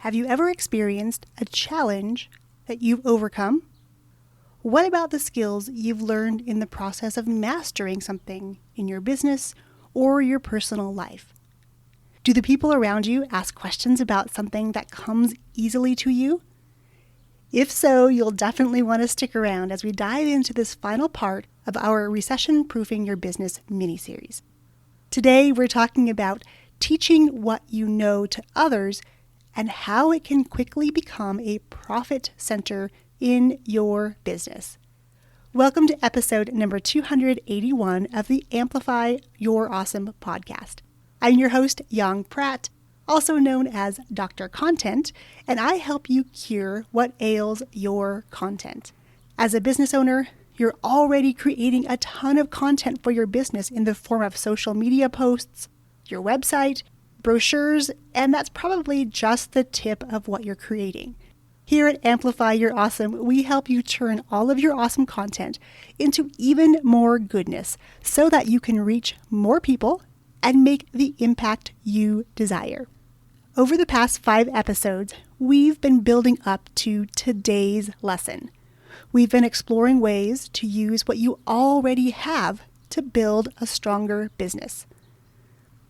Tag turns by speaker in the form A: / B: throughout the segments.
A: Have you ever experienced a challenge that you've overcome? What about the skills you've learned in the process of mastering something in your business or your personal life? Do the people around you ask questions about something that comes easily to you? If so, you'll definitely want to stick around as we dive into this final part of our Recession-proofing Your Business miniseries. Today, we're talking about teaching what you know to others and how it can quickly become a profit center in your business. Welcome to episode number 281 of the Amplify Your Awesome podcast. I'm your host, Yong, also known as Dr. Content, and I help you cure what ails your content. As a business owner, you're already creating a ton of content for your business in the form of social media posts, your website, brochures, and that's probably just the tip of what you're creating. Here at Amplify Your Awesome, we help you turn all of your awesome content into even more goodness so that you can reach more people and make the impact you desire. Over the past 5 episodes, we've been building up to today's lesson. We've been exploring ways to use what you already have to build a stronger business.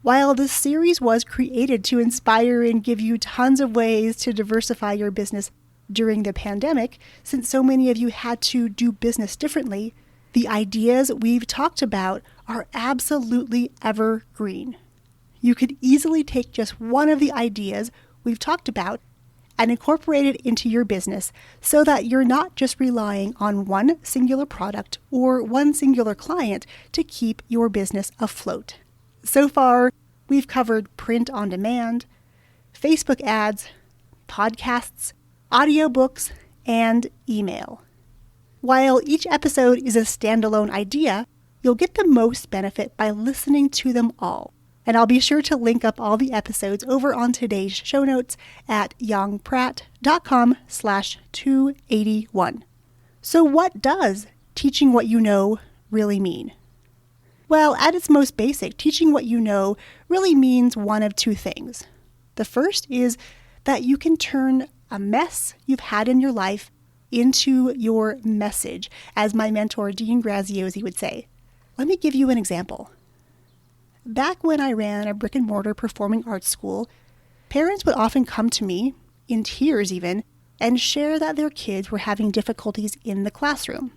A: While this series was created to inspire and give you tons of ways to diversify your business during the pandemic, since so many of you had to do business differently, the ideas we've talked about are absolutely evergreen. You could easily take just one of the ideas we've talked about and incorporate it into your business so that you're not just relying on one singular product or one singular client to keep your business afloat. So far, we've covered print on demand, Facebook ads, podcasts, audiobooks, and email. While each episode is a standalone idea, you'll get the most benefit by listening to them all. And I'll be sure to link up all the episodes over on today's show notes at yongpratt.com/281. So what does teaching what you know really mean? Well, at its most basic, teaching what you know really means one of two things. The first is that you can turn a mess you've had in your life into your message, as my mentor, Dean Grazioso, would say. Let me give you an example. Back when I ran a brick and mortar performing arts school, parents would often come to me, in tears even, and share that their kids were having difficulties in the classroom.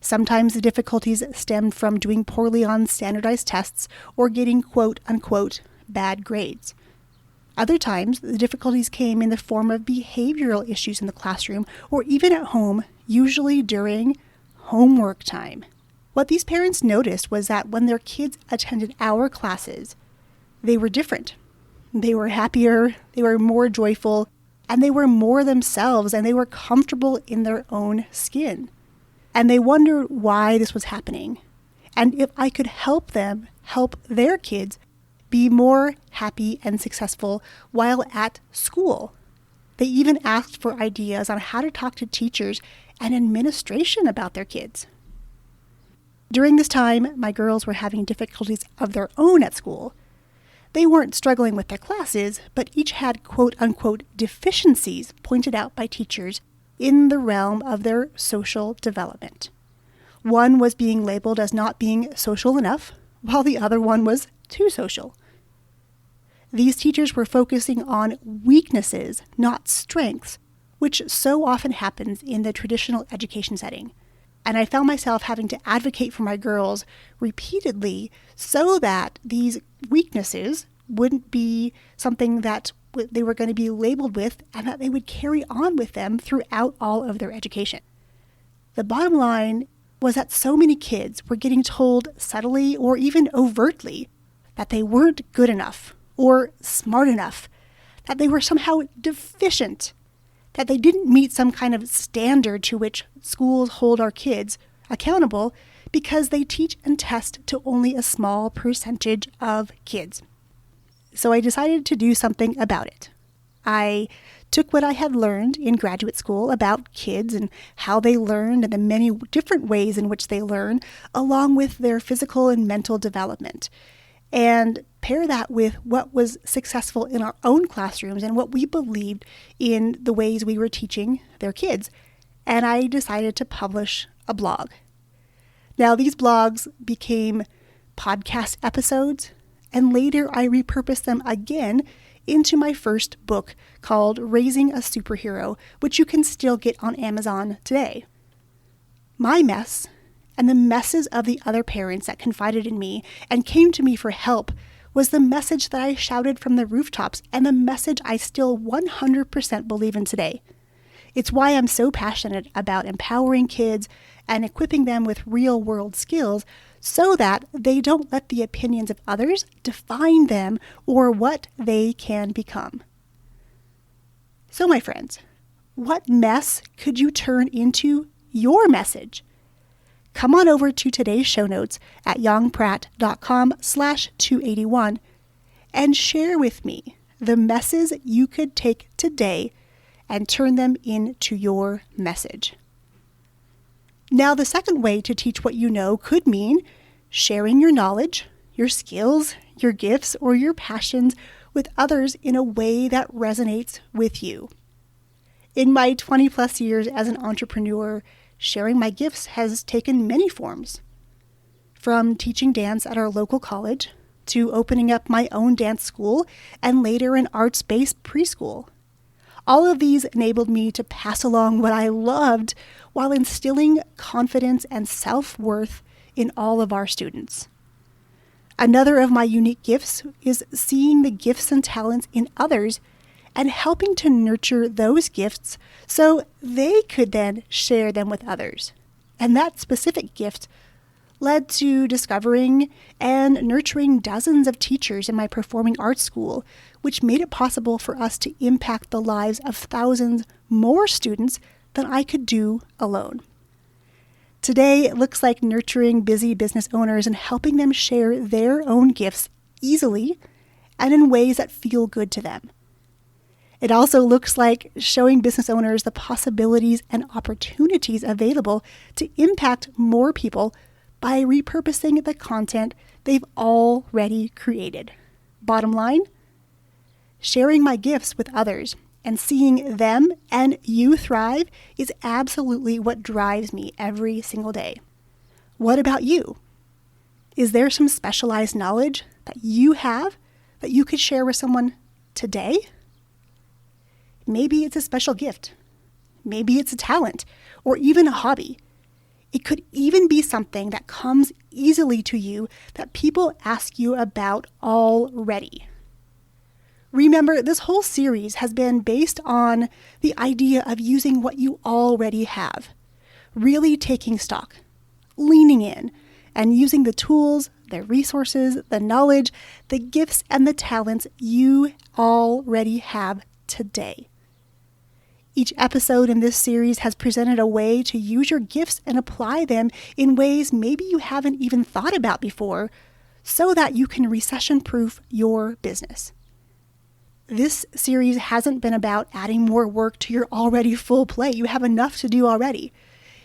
A: Sometimes the difficulties stemmed from doing poorly on standardized tests or getting quote-unquote bad grades. Other times, the difficulties came in the form of behavioral issues in the classroom or even at home, usually during homework time. What these parents noticed was that when their kids attended our classes, they were different. They were happier, they were more joyful, and they were more themselves, and they were comfortable in their own skin. And they wondered why this was happening, and if I could help them help their kids be more happy and successful while at school. They even asked for ideas on how to talk to teachers and administration about their kids. During this time, my girls were having difficulties of their own at school. They weren't struggling with their classes, but each had quote-unquote deficiencies pointed out by teachers in the realm of their social development. One was being labeled as not being social enough, while the other one was too social. These teachers were focusing on weaknesses, not strengths, which so often happens in the traditional education setting. And I found myself having to advocate for my girls repeatedly so that these weaknesses wouldn't be something that they were going to be labeled with and that they would carry on with them throughout all of their education. The bottom line was that so many kids were getting told subtly or even overtly that they weren't good enough or smart enough, that they were somehow deficient, that they didn't meet some kind of standard to which schools hold our kids accountable because they teach and test to only a small percentage of kids. So I decided to do something about it. I took what I had learned in graduate school about kids and how they learn and the many different ways in which they learn, along with their physical and mental development. And pair that with what was successful in our own classrooms and what we believed in the ways we were teaching their kids. And I decided to publish a blog. Now, these blogs became podcast episodes, and later I repurposed them again into my first book called Raising a Superhero, which you can still get on Amazon today. My mess and the messes of the other parents that confided in me and came to me for help was the message that I shouted from the rooftops and the message I still 100% believe in today. It's why I'm so passionate about empowering kids and equipping them with real-world skills so that they don't let the opinions of others define them or what they can become. So, my friends, what mess could you turn into your message? Come on over to today's show notes at yongpratt.com/281 and share with me the messes you could take today and turn them into your message. Now, the second way to teach what you know could mean sharing your knowledge, your skills, your gifts, or your passions with others in a way that resonates with you. In my 20 plus years as an entrepreneur, sharing my gifts has taken many forms. From teaching dance at our local college, to opening up my own dance school, and later an arts-based preschool. All of these enabled me to pass along what I loved while instilling confidence and self-worth in all of our students. Another of my unique gifts is seeing the gifts and talents in others and helping to nurture those gifts so they could then share them with others. And that specific gift led to discovering and nurturing dozens of teachers in my performing arts school, which made it possible for us to impact the lives of thousands more students than I could do alone. Today, it looks like nurturing busy business owners and helping them share their own gifts easily and in ways that feel good to them. It also looks like showing business owners the possibilities and opportunities available to impact more people by repurposing the content they've already created. Bottom line, sharing my gifts with others and seeing them and you thrive is absolutely what drives me every single day. What about you? Is there some specialized knowledge that you have that you could share with someone today? Maybe it's a special gift. Maybe it's a talent or even a hobby. It could even be something that comes easily to you that people ask you about already. Remember, this whole series has been based on the idea of using what you already have, really taking stock, leaning in, and using the tools, the resources, the knowledge, the gifts, and the talents you already have today. Each episode in this series has presented a way to use your gifts and apply them in ways maybe you haven't even thought about before, so that you can recession-proof your business. This series hasn't been about adding more work to your already full plate. You have enough to do already.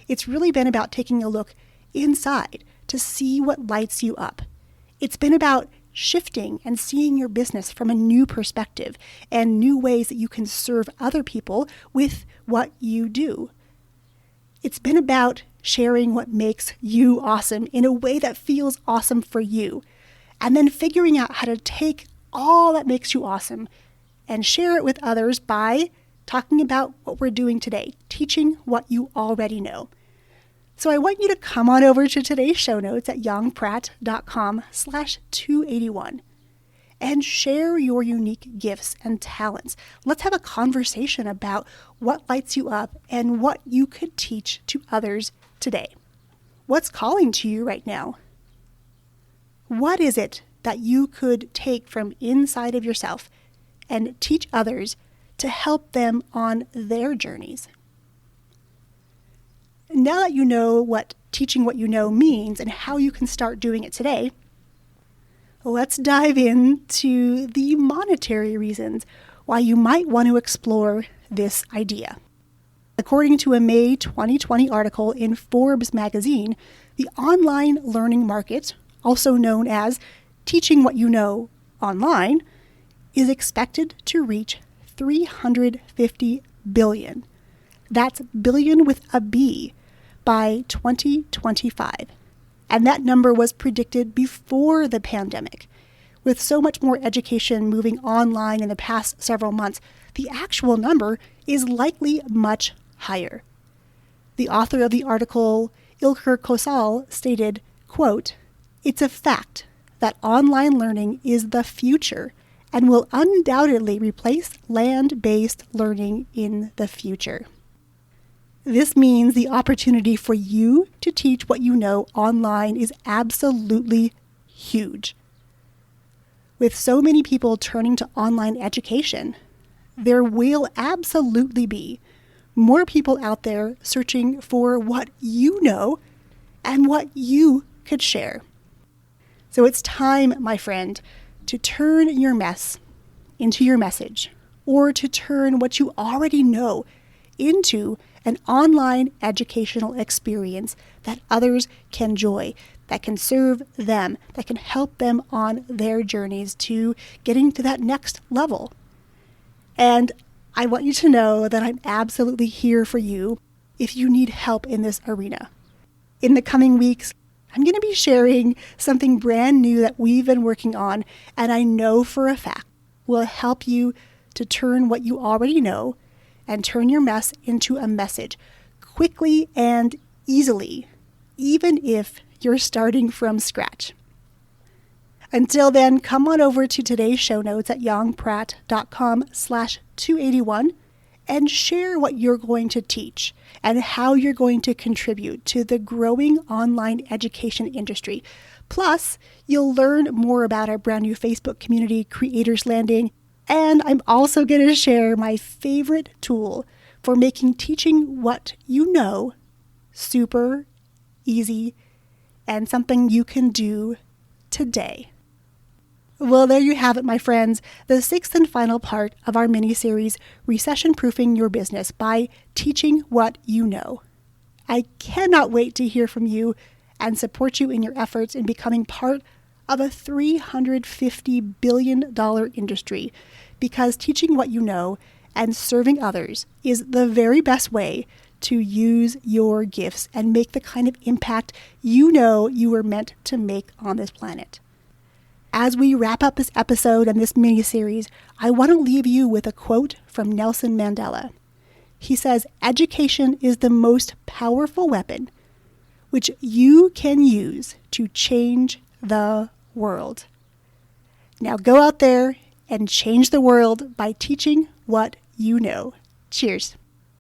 A: It's really been about taking a look inside to see what lights you up. It's been about shifting and seeing your business from a new perspective and new ways that you can serve other people with what you do. It's been about sharing what makes you awesome in a way that feels awesome for you, and then figuring out how to take all that makes you awesome and share it with others by talking about what we're doing today, teaching what you already know. So I want you to come on over to today's show notes at yongpratt.com/281 and share your unique gifts and talents. Let's have a conversation about what lights you up and what you could teach to others today. What's calling to you right now? What is it that you could take from inside of yourself and teach others to help them on their journeys? Now that you know what teaching what you know means and how you can start doing it today, let's dive into the monetary reasons why you might want to explore this idea. According to a May 2020 article in Forbes magazine, the online learning market, also known as teaching what you know, online is expected to reach 350 billion. That's billion with a B by 2025. And that number was predicted before the pandemic. With so much more education moving online in the past several months, the actual number is likely much higher. The author of the article, Ilker Kosal, stated, quote, "It's a fact that online learning is the future and will undoubtedly replace land-based learning in the future." This means the opportunity for you to teach what you know online is absolutely huge. With so many people turning to online education, there will absolutely be more people out there searching for what you know and what you could share. So it's time, my friend, to turn your mess into your message, or to turn what you already know into an online educational experience that others can enjoy, that can serve them, that can help them on their journeys to getting to that next level. And I want you to know that I'm absolutely here for you if you need help in this arena. In the coming weeks, I'm going to be sharing something brand new that we've been working on, and I know for a fact will help you to turn what you already know and turn your mess into a message quickly and easily, even if you're starting from scratch. Until then, come on over to today's show notes at yongpratt.com/281 and share what you're going to teach and how you're going to contribute to the growing online education industry. Plus, you'll learn more about our brand new Facebook community, Creators Landing, and I'm also going to share my favorite tool for making teaching what you know super easy and something you can do today. Well, there you have it, my friends, the sixth and final part of our mini-series, Recession-proofing Your Business by Teaching What You Know. I cannot wait to hear from you and support you in your efforts in becoming part of a $350 billion industry, because teaching what you know and serving others is the very best way to use your gifts and make the kind of impact you know you were meant to make on this planet. As we wrap up this episode and this mini-series, I want to leave you with a quote from Nelson Mandela. He says, "Education is the most powerful weapon which you can use to change the world." Now go out there and change the world by teaching what you know. Cheers.